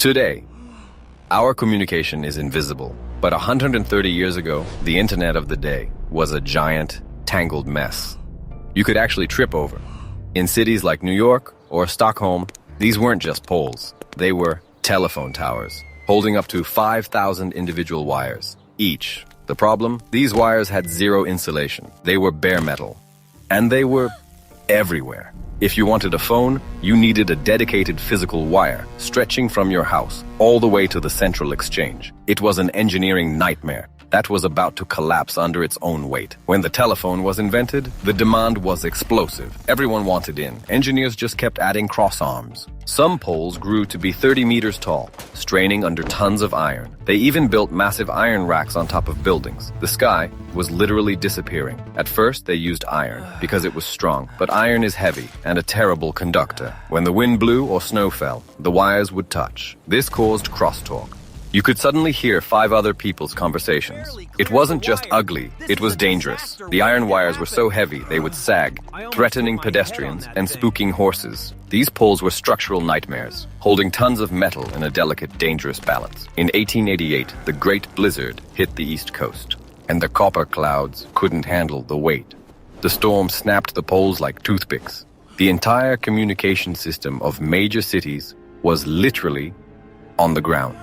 Today, our communication is invisible, but 130 years ago, the internet of the day was a giant, tangled mess you could actually trip over. In cities like New York or Stockholm, these weren't just poles. They were telephone towers, holding up to 5,000 individual wires each. The problem? These wires had zero insulation. They were bare metal. And they were everywhere. If you wanted a phone, you needed a dedicated physical wire stretching from your house all the way to the central exchange. It was an engineering nightmare that was about to collapse under its own weight. When the telephone was invented, the demand was explosive. Everyone wanted in. Engineers just kept adding cross arms. Some poles grew to be 30 meters tall, straining under tons of iron. They even built massive iron racks on top of buildings. The sky was literally disappearing. At first, they used iron because it was strong, but iron is heavy and a terrible conductor. When the wind blew or snow fell, the wires would touch. This caused crosstalk. You could suddenly hear 5 other people's conversations. It wasn't just ugly, it was dangerous. The iron wires were so heavy they would sag, threatening pedestrians and spooking horses. These poles were structural nightmares, holding tons of metal in a delicate, dangerous balance. In 1888, the Great Blizzard hit the East Coast, and the copper clouds couldn't handle the weight. The storm snapped the poles like toothpicks. The entire communication system of major cities was literally on the ground.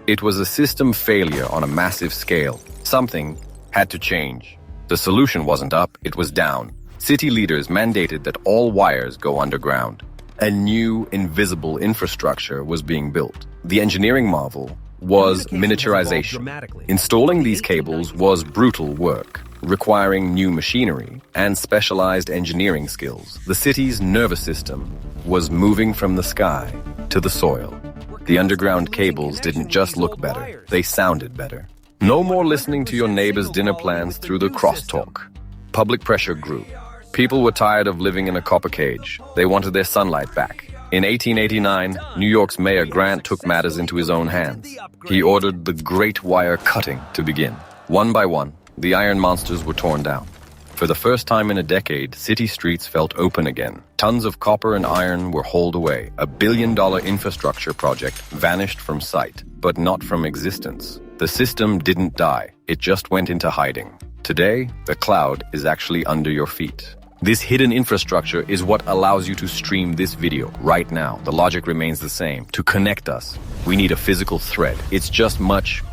It was a system failure on a massive scale. Something had to change. The solution wasn't up, it was down. City leaders mandated that all wires go underground. A new, invisible infrastructure was being built. The engineering marvel was miniaturization. Installing these cables was brutal work, requiring new machinery and specialized engineering skills. The city's nervous system was moving from the sky to the soil. The underground cables didn't just look better, they sounded better. No more listening to your neighbor's dinner plans through the crosstalk. Public pressure grew. People were tired of living in a copper cage. They wanted their sunlight back. In 1889, New York's Mayor Grant took matters into his own hands. He ordered the Great Wire Cutting to begin. One by one, the iron monsters were torn down. For the first time in a decade, city streets felt open again. Tons of copper and iron were hauled away. A billion-dollar infrastructure project vanished from sight, but not from existence. The system didn't die. It just went into hiding. Today, the cloud is actually under your feet. This hidden infrastructure is what allows you to stream this video right now. The logic remains the same. To connect us, we need a physical thread. It's just much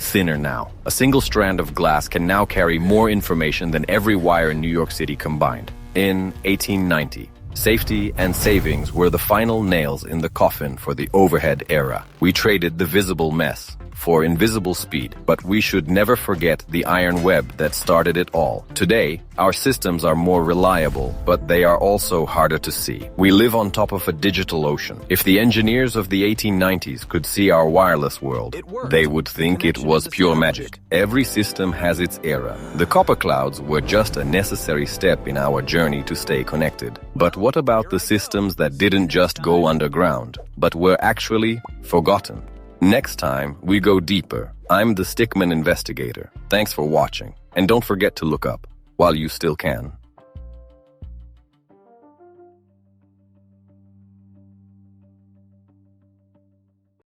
thinner now. A single strand of glass can now carry more information than every wire in New York City combined. In 1890, safety and savings were the final nails in the coffin for the overhead era. We traded the visible mess for invisible speed, but we should never forget the iron web that started it all. Today, our systems are more reliable, but they are also harder to see. We live on top of a digital ocean. If the engineers of the 1890s could see our wireless world, they would think it was pure magic. Every system has its era. The copper clouds were just a necessary step in our journey to stay connected. But what about the systems that didn't just go underground, but were actually forgotten? Next time, we go deeper. I'm the Stickman Investigator. Thanks for watching. And don't forget to look up while you still can.